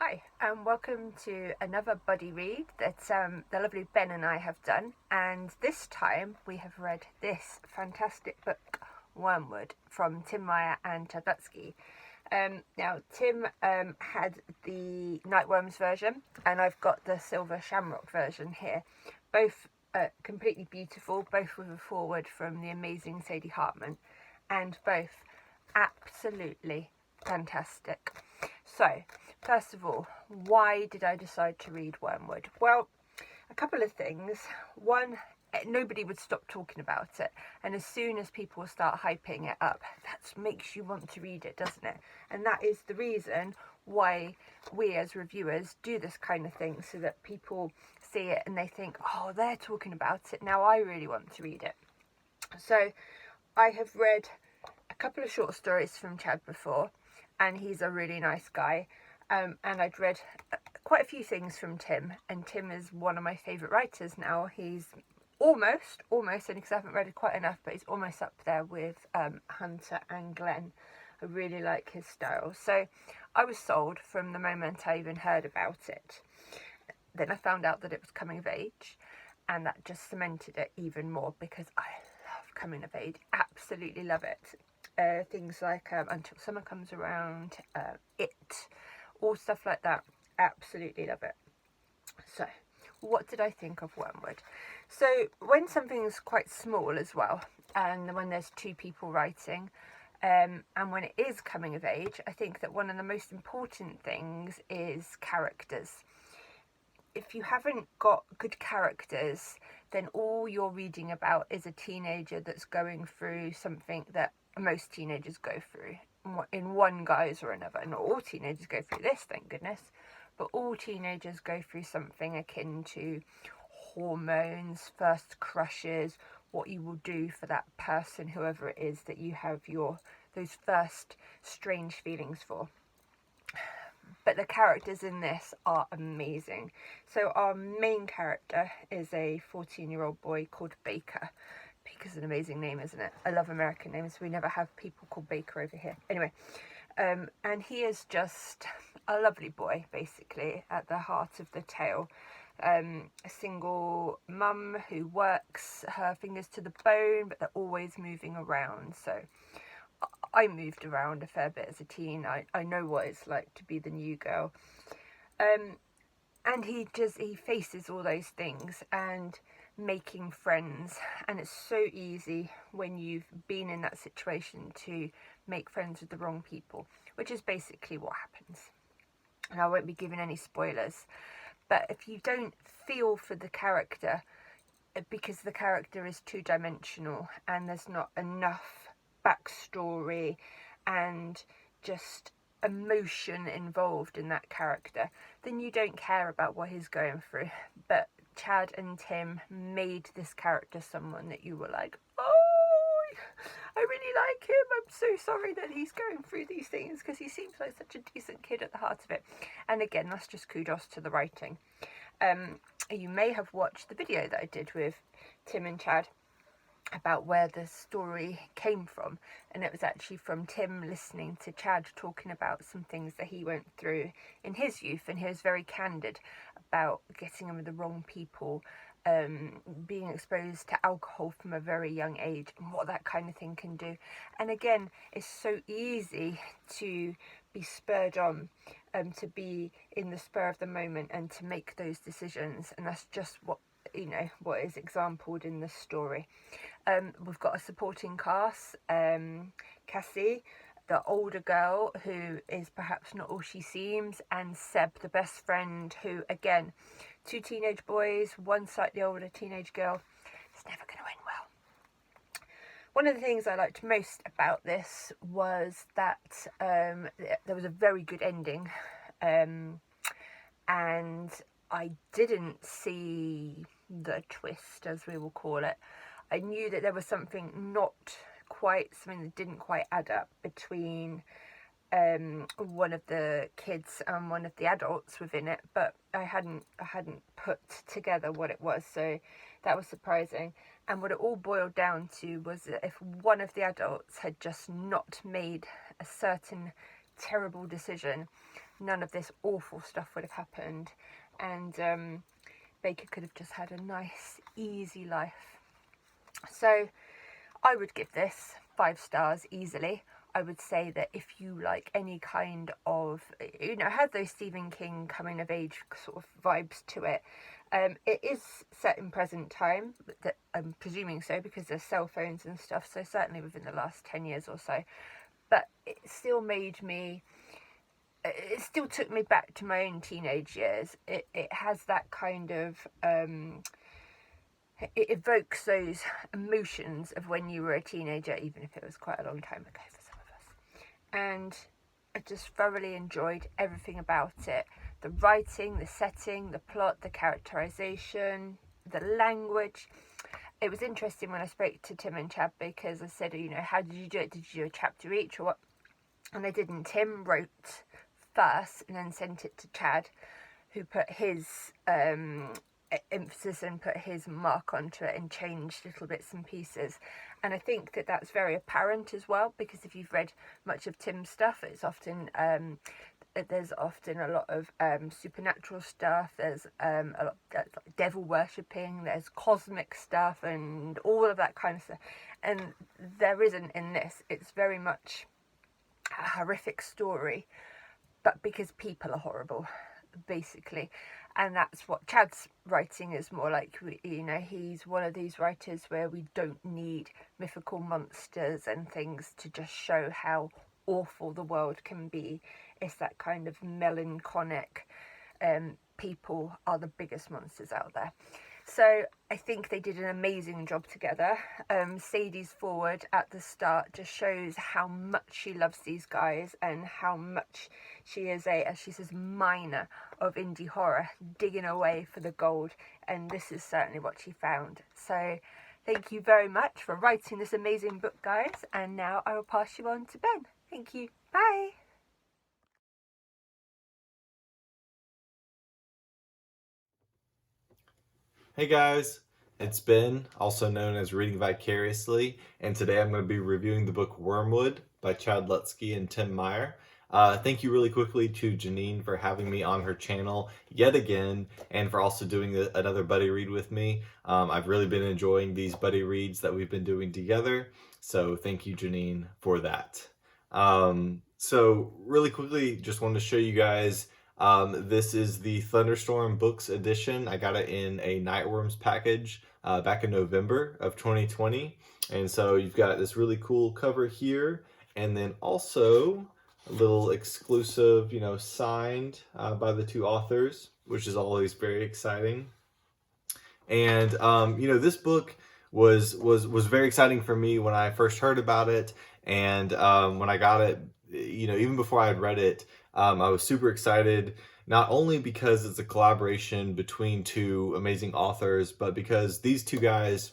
Hi, and welcome to another buddy read that the lovely Ben and I have done. And this time we have read this fantastic book, Wormwood, from Tim Meyer and Chad Lutsky. Now, Tim had the Nightworms version, and I've got the Silver Shamrock version here. Both completely beautiful, both with a foreword from the amazing Sadie Hartman, and both absolutely fantastic. So, first of all, why did I decide to read Wormwood? Well, a couple of things. One, nobody would stop talking about it, and as soon as people start hyping it up, that makes you want to read it, doesn't it? And that is the reason why we as reviewers do this kind of thing, so that people see it and they think, oh, they're talking about it, now I really want to read it. So I have read a couple of short stories from Chad before, and he's a really nice guy. And I'd read quite a few things from Tim, and Tim is one of my favourite writers now. He's almost, only because I haven't read it quite enough, but he's almost up there with Hunter and Glenn. I really like his style. So I was sold from the moment I even heard about it. Then I found out that it was coming of age, and that just cemented it even more, because I love coming of age, absolutely love it. Things like Until Summer Comes Around, It, all stuff like that, absolutely love it. So what did I think of Wormwood? So when something's quite small as well, and when there's two people writing, and when it is coming of age, I think that one of the most important things is characters. If you haven't got good characters, then all you're reading about is a teenager that's going through something that most teenagers go through in one guise or another. Not all teenagers go through this, thank goodness, but all teenagers go through something akin to hormones, first crushes, what you will do for that person, whoever it is that you have those first strange feelings for. But the characters in this are amazing. So our main character is a 14-year-old boy called Baker. Baker's an amazing name, isn't it? I love American names. We never have people called Baker over here. Anyway, and he is just a lovely boy, basically, at the heart of the tale. A single mum who works her fingers to the bone, but they're always moving around. So I moved around a fair bit as a teen. I know what it's like to be the new girl. And he faces all those things and making friends. And it's so easy when you've been in that situation to make friends with the wrong people, which is basically what happens. And I won't be giving any spoilers. But if you don't feel for the character, because the character is two-dimensional and there's not enough backstory and just emotion involved in that character, then you don't care about what he's going through. But Chad and Tim made this character someone that you were like, oh, I really like him. I'm so sorry that he's going through these things, because he seems like such a decent kid at the heart of it. And again, that's just kudos to the writing. You may have watched the video that I did with Tim and Chad about where the story came from, and it was actually from Tim listening to Chad talking about some things that he went through in his youth, and he was very candid about getting in with the wrong people, being exposed to alcohol from a very young age, and what that kind of thing can do. And again, it's so easy to be spurred on, to be in the spur of the moment and to make those decisions, and that's just what is exampled in this story. We've got a supporting cast, Cassie, the older girl who is perhaps not all she seems, and Seb, the best friend, who, again, two teenage boys, one slightly older teenage girl. It's never going to end well. One of the things I liked most about this was that there was a very good ending, and I didn't see the twist, as we will call it. I knew that there was something that didn't quite add up between one of the kids and one of the adults within it, but I hadn't put together what it was, so that was surprising. And what it all boiled down to was that if one of the adults had just not made a certain terrible decision, none of this awful stuff would have happened, and Baker could have just had a nice, easy life. So I would give this 5 stars easily. I would say that if you like any kind of, had those Stephen King coming of age sort of vibes to it. It is set in present time, that I'm presuming so because there's cell phones and stuff, so certainly within the last 10 years or so. But it still took me back to my own teenage years. It has that kind of, it evokes those emotions of when you were a teenager, even if it was quite a long time ago for some of us. And I just thoroughly enjoyed everything about it. The writing, the setting, the plot, the characterization, the language. It was interesting when I spoke to Tim and Chad, because I said, how did you do it? Did you do a chapter each or what? And I didn't. Tim wrote first and then sent it to Chad, who put his emphasis and put his mark onto it and changed little bits and pieces. And I think that that's very apparent as well, because if you've read much of Tim's stuff, it's often there's often a lot of supernatural stuff, there's a lot of devil worshipping, there's cosmic stuff and all of that kind of stuff, and there isn't in this. It's very much a horrific story, but because people are horrible, basically. And that's what Chad's writing is more like. He's one of these writers where we don't need mythical monsters and things to just show how awful the world can be. It's that kind of melancholic, people are the biggest monsters out there. So I think they did an amazing job together. Sadie's forward at the start just shows how much she loves these guys and how much she is as she says, miner of indie horror, digging away for the gold. And this is certainly what she found. So thank you very much for writing this amazing book, guys. And now I will pass you on to Ben. Thank you. Bye. Hey guys, it's Ben, also known as Reading Vicariously, and today I'm going to be reviewing the book Wormwood by Chad Lutsky and Tim Meyer. Thank you really quickly to Janine for having me on her channel yet again, and for also doing another buddy read with me. I've really been enjoying these buddy reads that we've been doing together, so thank you, Janine, for that. So really quickly, just wanted to show you guys. This is the Thunderstorm Books edition. I got it in a Nightworms package back in November of 2020. And so you've got this really cool cover here, and then also a little exclusive, signed by the two authors, which is always very exciting. And this book was very exciting for me when I first heard about it, and when I got it, even before I had read it, I was super excited, not only because it's a collaboration between two amazing authors, but because these two guys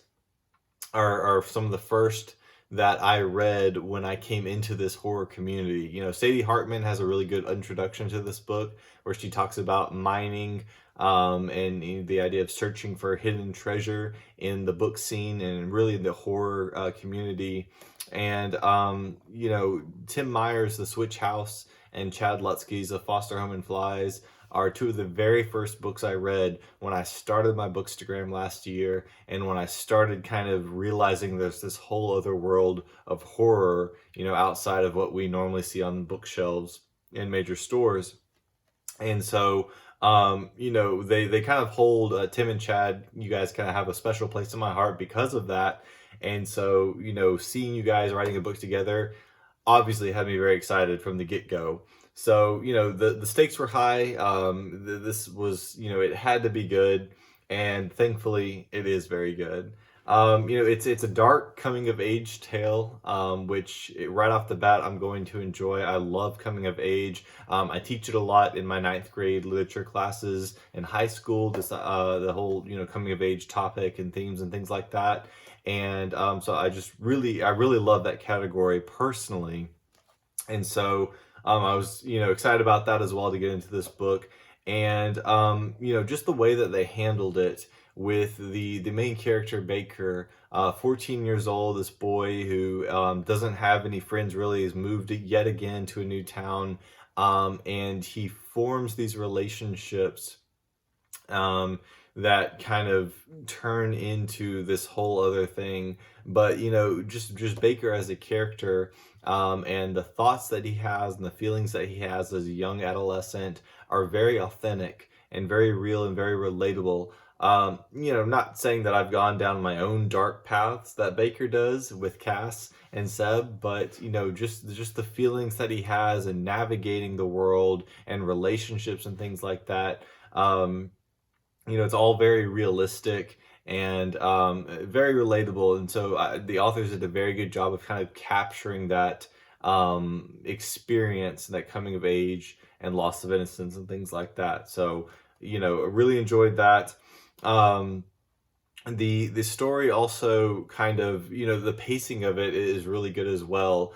are some of the first that I read when I came into this horror community. Sadie Hartman has a really good introduction to this book where she talks about mining and the idea of searching for hidden treasure in the book scene and really in the horror community. And, Tim Meyer's The Switch House and Chad Lutsky's A Foster Home and Flies are two of the very first books I read when I started my Bookstagram last year, and when I started kind of realizing there's this whole other world of horror, outside of what we normally see on bookshelves in major stores. And so, they kind of hold, Tim and Chad, you guys kind of have a special place in my heart because of that. And so, seeing you guys writing a book together obviously had me very excited from the get-go. So, the stakes were high. This was, it had to be good, and thankfully it is very good. It's a dark coming of age tale, which right off the bat I'm going to enjoy. I love coming of age. I teach it a lot in my 9th grade literature classes in high school. This the whole coming of age topic and themes and things like that. And so I really love that category personally. And so I was excited about that as well to get into this book. And just the way that they handled it with the main character Baker, 14 years old. This boy who doesn't have any friends really, has moved yet again to a new town, and he forms these relationships um, that kind of turn into this whole other thing. But just Baker as a character, and the thoughts that he has and the feelings that he has as a young adolescent are very authentic and very real and very relatable. Not saying that I've gone down my own dark paths that Baker does with Cass and Seb, but just the feelings that he has and navigating the world and relationships and things like that. It's all very realistic and very relatable. And so the authors did a very good job of kind of capturing that experience, that coming of age and loss of innocence and things like that. So, I really enjoyed that. The story also kind of, the pacing of it is really good as well,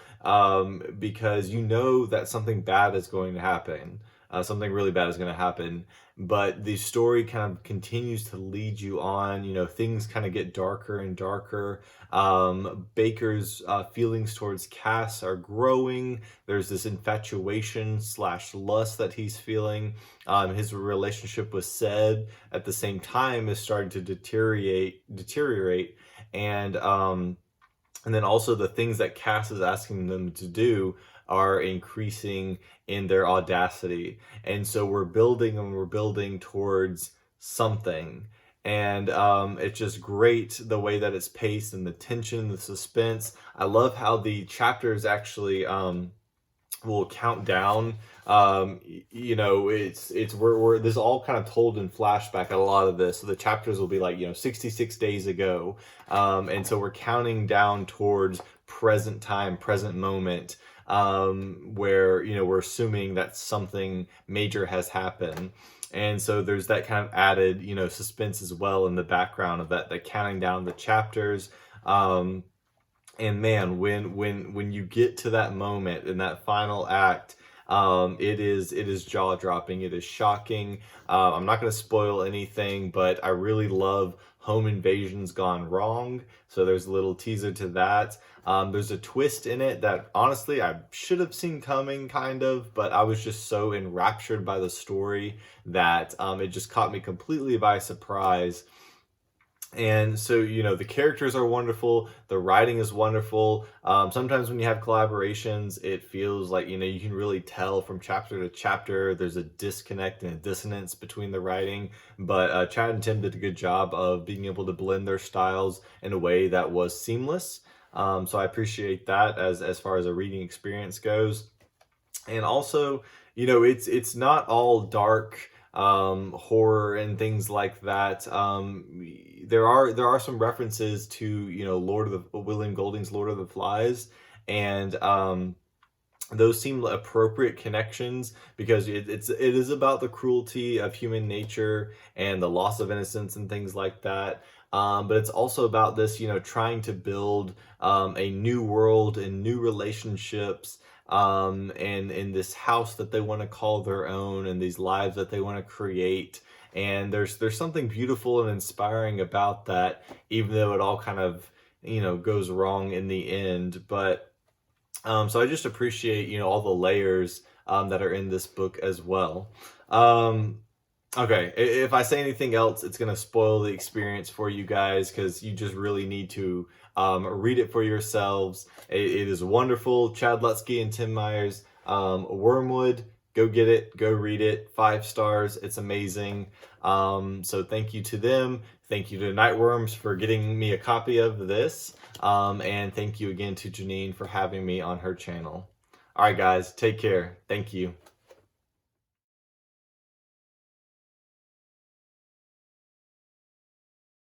because that something bad is going to happen. Something really bad is going to happen, but the story kind of continues to lead you on. Things kind of get darker and darker. Baker's feelings towards Cass are growing. There's this infatuation / lust that he's feeling. His relationship with Seb at the same time is starting to deteriorate, and then also the things that Cass is asking them to do are increasing in their audacity. And so we're building towards something. And it's just great the way that it's paced, and the tension, the suspense. I love how the chapters actually will count down. We're this is all kind of told in flashback at a lot of this. So the chapters will be like 66 days ago, and so we're counting down towards present time, present moment, where we're assuming that something major has happened. And so there's that kind of added suspense as well in the background of that, the counting down the chapters. And man, when you get to that moment in that final act, it is jaw dropping. It is shocking. I'm not going to spoil anything, but I really love Home Invasion's Gone Wrong. So there's a little teaser to that. There's a twist in it that honestly I should have seen coming, kind of, but I was just so enraptured by the story that it just caught me completely by surprise. And so, the characters are wonderful. The writing is wonderful. Sometimes when you have collaborations, it feels like, you can really tell from chapter to chapter, there's a disconnect and a dissonance between the writing. But Chad and Tim did a good job of being able to blend their styles in a way that was seamless. So I appreciate that as far as a reading experience goes. And also, it's not all dark horror and things like that. There are some references to William Golding's Lord of the Flies, and those seem appropriate connections because it is about the cruelty of human nature and the loss of innocence and things like that. But it's also about this, trying to build a new world and new relationships, and in this house that they want to call their own, and these lives that they want to create. And there's something beautiful and inspiring about that, even though it all kind of goes wrong in the end. But so I just appreciate all the layers that are in this book as well. Okay, if I say anything else, it's going to spoil the experience for you guys, because you just really need to read it for yourselves. It is wonderful. Chad Lutsky and Tim Myers, Wormwood. Go get it. Go read it. 5 stars. It's amazing. So thank you to them. Thank you to Nightworms for getting me a copy of this. And thank you again to Janine for having me on her channel. All right, guys. Take care. Thank you.